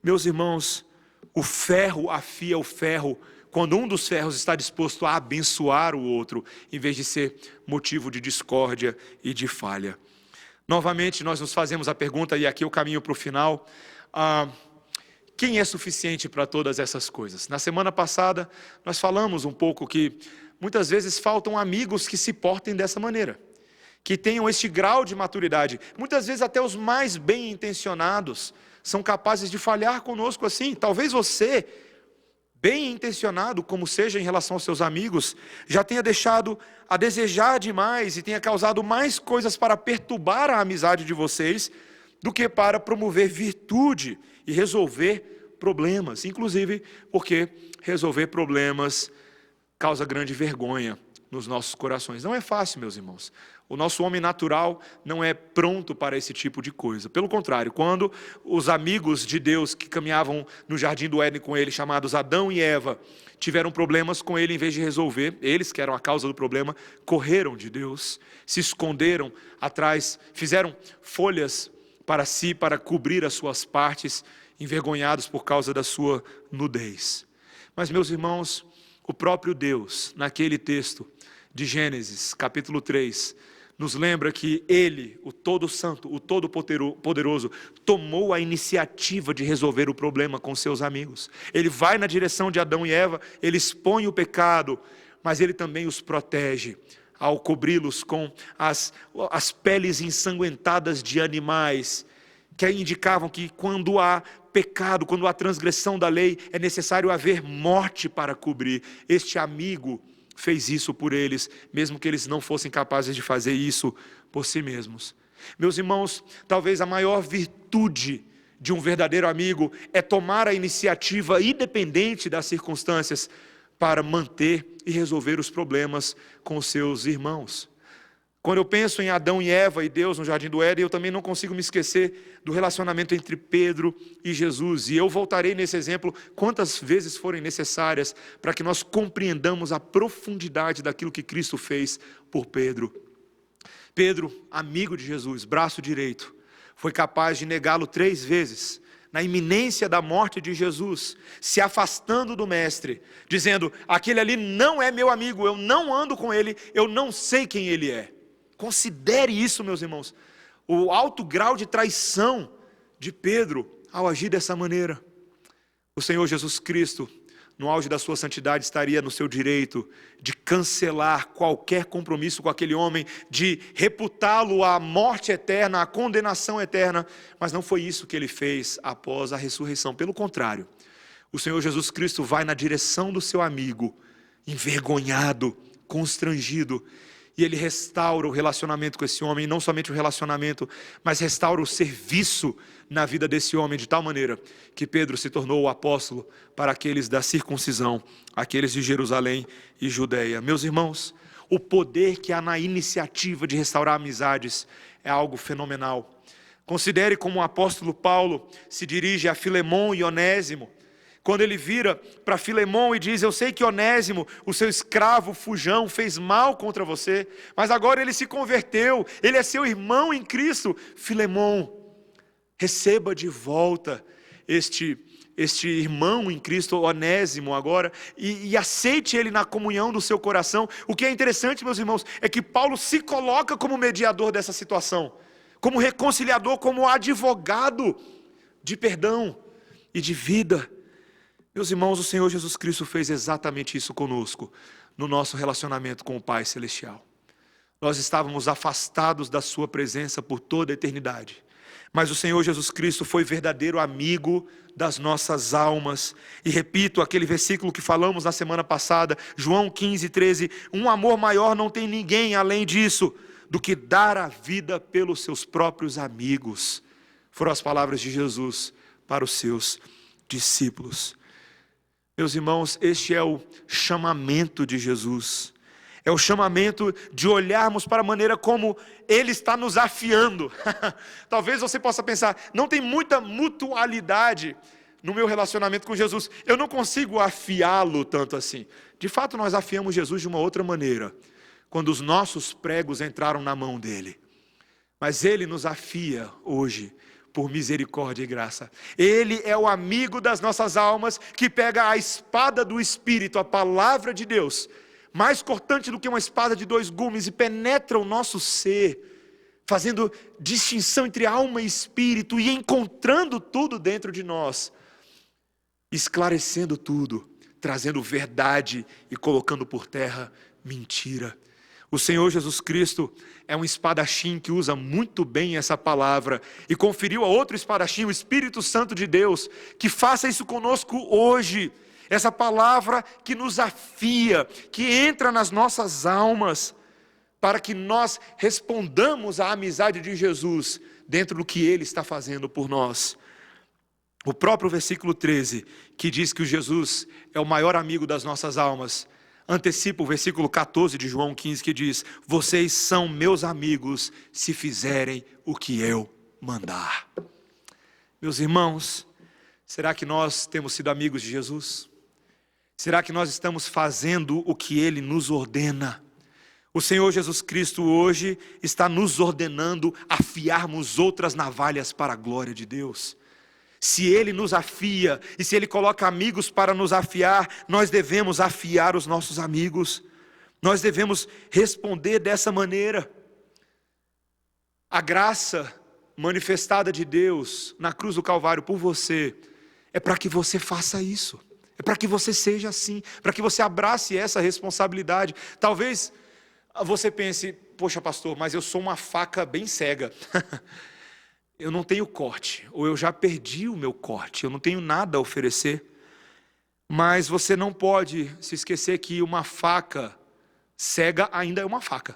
[SPEAKER 1] Meus irmãos, o ferro afia o ferro quando um dos ferros está disposto a abençoar o outro, em vez de ser motivo de discórdia e de falha. Novamente nós nos fazemos a pergunta, e aqui eu caminho para o final, quem é suficiente para todas essas coisas? Na semana passada nós falamos um pouco que muitas vezes faltam amigos que se portem dessa maneira, que tenham este grau de maturidade. Muitas vezes até os mais bem intencionados são capazes de falhar conosco assim. Talvez você, bem intencionado como seja em relação aos seus amigos, já tenha deixado a desejar demais e tenha causado mais coisas para perturbar a amizade de vocês do que para promover virtude e resolver problemas. Inclusive porque resolver problemas causa grande vergonha nos nossos corações. Não é fácil, meus irmãos. O nosso homem natural não é pronto para esse tipo de coisa. Pelo contrário, quando os amigos de Deus que caminhavam no jardim do Éden com ele, chamados Adão e Eva, tiveram problemas com ele, em vez de resolver, eles que eram a causa do problema, correram de Deus, se esconderam atrás, fizeram folhas para si, para cobrir as suas partes, envergonhados por causa da sua nudez. Mas, meus irmãos, o próprio Deus, naquele texto de Gênesis, capítulo 3, nos lembra que Ele, o Todo-Santo, o Todo-Poderoso, tomou a iniciativa de resolver o problema com seus amigos. Ele vai na direção de Adão e Eva, Ele expõe o pecado, mas Ele também os protege ao cobri-los com as peles ensanguentadas de animais, que indicavam que quando há pecado, quando há transgressão da lei, é necessário haver morte para cobrir. Este amigo fez isso por eles, mesmo que eles não fossem capazes de fazer isso por si mesmos. Meus irmãos, talvez a maior virtude de um verdadeiro amigo é tomar a iniciativa independente das circunstâncias para manter e resolver os problemas com os seus irmãos. Quando eu penso em Adão e Eva e Deus no Jardim do Éden, eu também não consigo me esquecer do relacionamento entre Pedro e Jesus. E eu voltarei nesse exemplo quantas vezes forem necessárias para que nós compreendamos a profundidade daquilo que Cristo fez por Pedro. Pedro, amigo de Jesus, braço direito, foi capaz de negá-lo 3 vezes, na iminência da morte de Jesus, se afastando do mestre, dizendo: aquele ali não é meu amigo, eu não ando com ele, eu não sei quem ele é. Considere isso, meus irmãos, o alto grau de traição de Pedro ao agir dessa maneira. O Senhor Jesus Cristo, no auge da sua santidade, estaria no seu direito de cancelar qualquer compromisso com aquele homem, de reputá-lo à morte eterna, à condenação eterna, mas não foi isso que ele fez após a ressurreição. Pelo contrário, o Senhor Jesus Cristo vai na direção do seu amigo, envergonhado, constrangido, e ele restaura o relacionamento com esse homem, e não somente o relacionamento, mas restaura o serviço na vida desse homem, de tal maneira que Pedro se tornou o apóstolo para aqueles da circuncisão, aqueles de Jerusalém e Judeia. Meus irmãos, o poder que há na iniciativa de restaurar amizades é algo fenomenal. Considere como o apóstolo Paulo se dirige a Filemão e Onésimo, quando ele vira para Filemão e diz: eu sei que Onésimo, o seu escravo fujão, fez mal contra você, mas agora ele se converteu, ele é seu irmão em Cristo. Filemão, receba de volta este irmão em Cristo, Onésimo agora, e aceite ele na comunhão do seu coração. O que é interessante, meus irmãos, é que Paulo se coloca como mediador dessa situação, como reconciliador, como advogado de perdão e de vida. Meus irmãos, o Senhor Jesus Cristo fez exatamente isso conosco, no nosso relacionamento com o Pai Celestial. Nós estávamos afastados da sua presença por toda a eternidade, mas o Senhor Jesus Cristo foi verdadeiro amigo das nossas almas. E repito aquele versículo que falamos na semana passada, João 15:13, um amor maior não tem ninguém além disso, do que dar a vida pelos seus próprios amigos. Foram as palavras de Jesus para os seus discípulos. Meus irmãos, este é o chamamento de Jesus. É o chamamento de olharmos para a maneira como Ele está nos afiando. Talvez você possa pensar: não tem muita mutualidade no meu relacionamento com Jesus, eu não consigo afiá-lo tanto assim. De fato, nós afiamos Jesus de uma outra maneira, quando os nossos pregos entraram na mão dele. Mas Ele nos afia hoje, por misericórdia e graça. Ele é o amigo das nossas almas, que pega a espada do Espírito, a palavra de Deus, mais cortante do que uma espada de 2 gumes, e penetra o nosso ser, fazendo distinção entre alma e espírito e encontrando tudo dentro de nós, esclarecendo tudo, trazendo verdade e colocando por terra mentira. O Senhor Jesus Cristo é um espadachim que usa muito bem essa palavra e conferiu a outro espadachim, o Espírito Santo de Deus, que faça isso conosco hoje. Essa palavra que nos afia, que entra nas nossas almas, para que nós respondamos à amizade de Jesus dentro do que Ele está fazendo por nós. O próprio versículo 13, que diz que o Jesus é o maior amigo das nossas almas, antecipa o versículo 14 de João 15, que diz: vocês são meus amigos se fizerem o que eu mandar. Meus irmãos, será que nós temos sido amigos de Jesus? Será que nós estamos fazendo o que Ele nos ordena? O Senhor Jesus Cristo hoje está nos ordenando afiarmos outras navalhas para a glória de Deus. Se Ele nos afia e se Ele coloca amigos para nos afiar, nós devemos afiar os nossos amigos. Nós devemos responder dessa maneira. A graça manifestada de Deus na cruz do Calvário por você é para que você faça isso. É para que você seja assim, para que você abrace essa responsabilidade. Talvez você pense: poxa pastor, mas eu sou uma faca bem cega. Eu não tenho corte, ou eu já perdi o meu corte, eu não tenho nada a oferecer. Mas você não pode se esquecer que uma faca cega ainda é uma faca.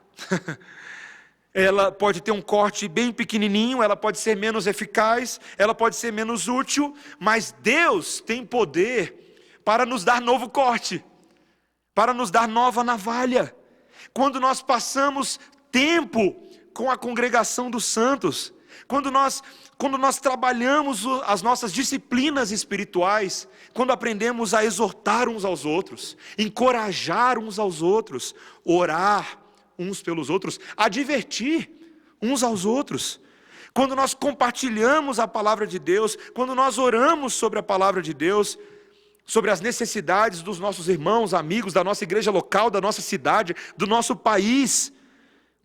[SPEAKER 1] Ela pode ter um corte bem pequenininho, ela pode ser menos eficaz, ela pode ser menos útil, mas Deus tem poder para nos dar novo corte, para nos dar nova navalha. Quando nós passamos tempo com a congregação dos santos, quando nós trabalhamos as nossas disciplinas espirituais, quando aprendemos a exortar uns aos outros, encorajar uns aos outros, orar uns pelos outros, advertir uns aos outros, quando nós compartilhamos a palavra de Deus, quando nós oramos sobre a palavra de Deus, sobre as necessidades dos nossos irmãos, amigos, da nossa igreja local, da nossa cidade, do nosso país.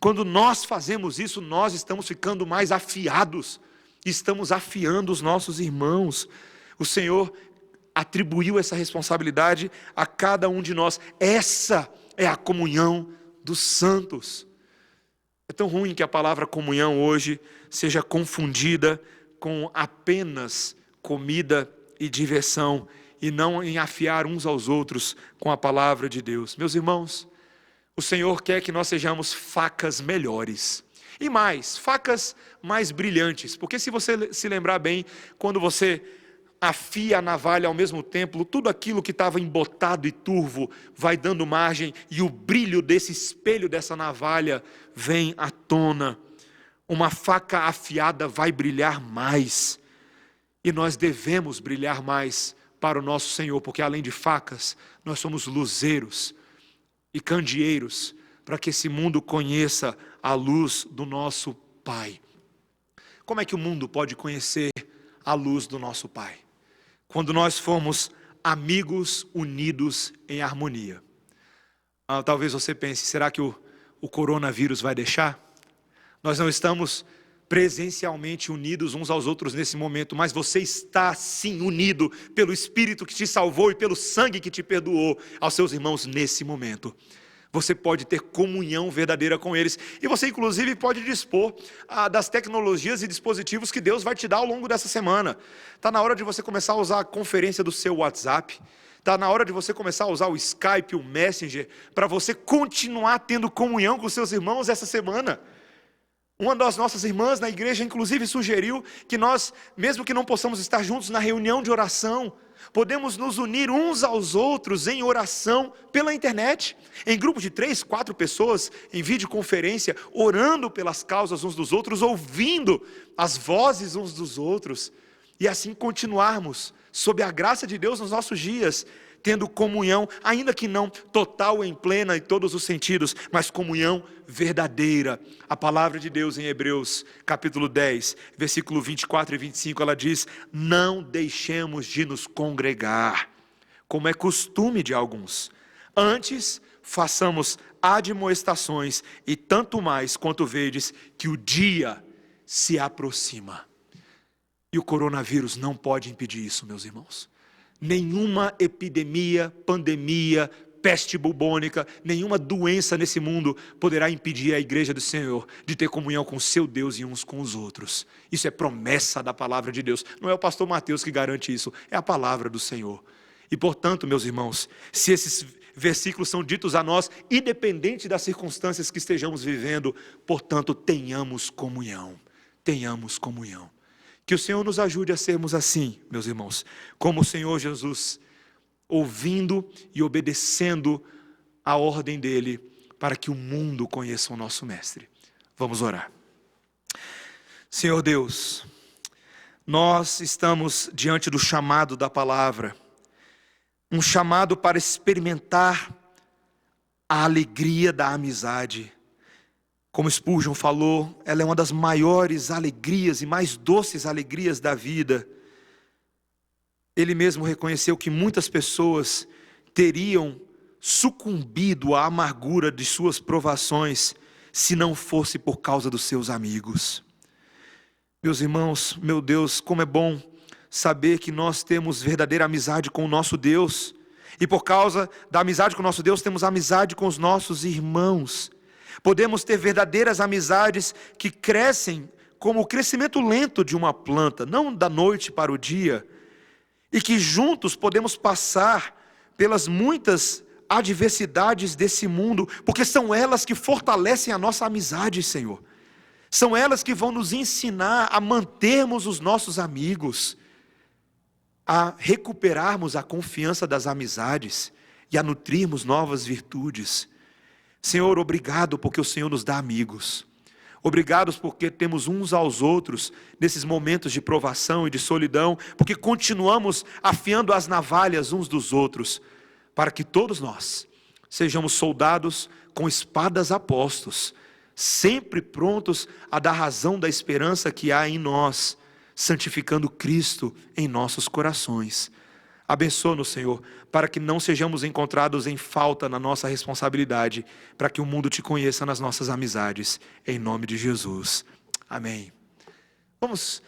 [SPEAKER 1] Quando nós fazemos isso, nós estamos ficando mais afiados, estamos afiando os nossos irmãos. O Senhor atribuiu essa responsabilidade a cada um de nós. Essa é a comunhão dos santos. É tão ruim que a palavra comunhão hoje seja confundida com apenas comida e diversão, e não em afiar uns aos outros com a palavra de Deus. Meus irmãos, o Senhor quer que nós sejamos facas melhores. E mais, facas mais brilhantes. Porque se você se lembrar bem, quando você afia a navalha ao mesmo tempo, tudo aquilo que estava embotado e turvo vai dando margem, e o brilho desse espelho dessa navalha vem à tona. Uma faca afiada vai brilhar mais. E nós devemos brilhar mais para o nosso Senhor, porque além de facas, nós somos luzeiros e candeeiros, para que esse mundo conheça a luz do nosso Pai. Como é que o mundo pode conhecer a luz do nosso Pai? Quando nós formos amigos unidos em harmonia. Talvez você pense: será que o coronavírus vai deixar? Nós não estamos presencialmente unidos uns aos outros nesse momento, mas você está sim unido pelo Espírito que te salvou e pelo sangue que te perdoou aos seus irmãos nesse momento. Você pode ter comunhão verdadeira com eles, e você inclusive pode dispor das tecnologias e dispositivos que Deus vai te dar ao longo dessa semana. Está na hora de você começar a usar a conferência do seu WhatsApp, está na hora de você começar a usar o Skype, o Messenger, para você continuar tendo comunhão com seus irmãos essa semana. Uma das nossas irmãs na igreja, inclusive, sugeriu que nós, mesmo que não possamos estar juntos na reunião de oração, podemos nos unir uns aos outros em oração pela internet, em grupo de 3, 4 pessoas, em videoconferência, orando pelas causas uns dos outros, ouvindo as vozes uns dos outros, e assim continuarmos, sob a graça de Deus nos nossos dias, tendo comunhão, ainda que não total em plena em todos os sentidos, mas comunhão verdadeira. A palavra de Deus em Hebreus, capítulo 10, versículo 24 e 25, ela diz: não deixemos de nos congregar, como é costume de alguns. Antes, façamos admoestações, e tanto mais quanto vedes que o dia se aproxima. E o coronavírus não pode impedir isso, meus irmãos. Nenhuma epidemia, pandemia, peste bubônica, nenhuma doença nesse mundo poderá impedir a igreja do Senhor de ter comunhão com o seu Deus e uns com os outros. Isso é promessa da palavra de Deus. Não é o pastor Mateus que garante isso, é a palavra do Senhor. E portanto, meus irmãos, se esses versículos são ditos a nós, independente das circunstâncias que estejamos vivendo, portanto, tenhamos comunhão. Tenhamos comunhão. Que o Senhor nos ajude a sermos assim, meus irmãos, como o Senhor Jesus, ouvindo e obedecendo a ordem dele, para que o mundo conheça o nosso Mestre. Vamos orar. Senhor Deus, nós estamos diante do chamado da palavra, um chamado para experimentar a alegria da amizade. Como Spurgeon falou, ela é uma das maiores alegrias e mais doces alegrias da vida. Ele mesmo reconheceu que muitas pessoas teriam sucumbido à amargura de suas provações se não fosse por causa dos seus amigos. Meus irmãos, meu Deus, como é bom saber que nós temos verdadeira amizade com o nosso Deus, e por causa da amizade com o nosso Deus, temos amizade com os nossos irmãos. Podemos ter verdadeiras amizades que crescem como o crescimento lento de uma planta, não da noite para o dia, e que juntos podemos passar pelas muitas adversidades desse mundo, porque são elas que fortalecem a nossa amizade, Senhor. São elas que vão nos ensinar a mantermos os nossos amigos, a recuperarmos a confiança das amizades e a nutrirmos novas virtudes. Senhor, obrigado porque o Senhor nos dá amigos. Obrigados porque temos uns aos outros nesses momentos de provação e de solidão, porque continuamos afiando as navalhas uns dos outros, para que todos nós sejamos soldados com espadas a postos, sempre prontos a dar razão da esperança que há em nós, santificando Cristo em nossos corações. Abençoa-nos, Senhor, para que não sejamos encontrados em falta na nossa responsabilidade, para que o mundo te conheça nas nossas amizades, em nome de Jesus. Amém. Vamos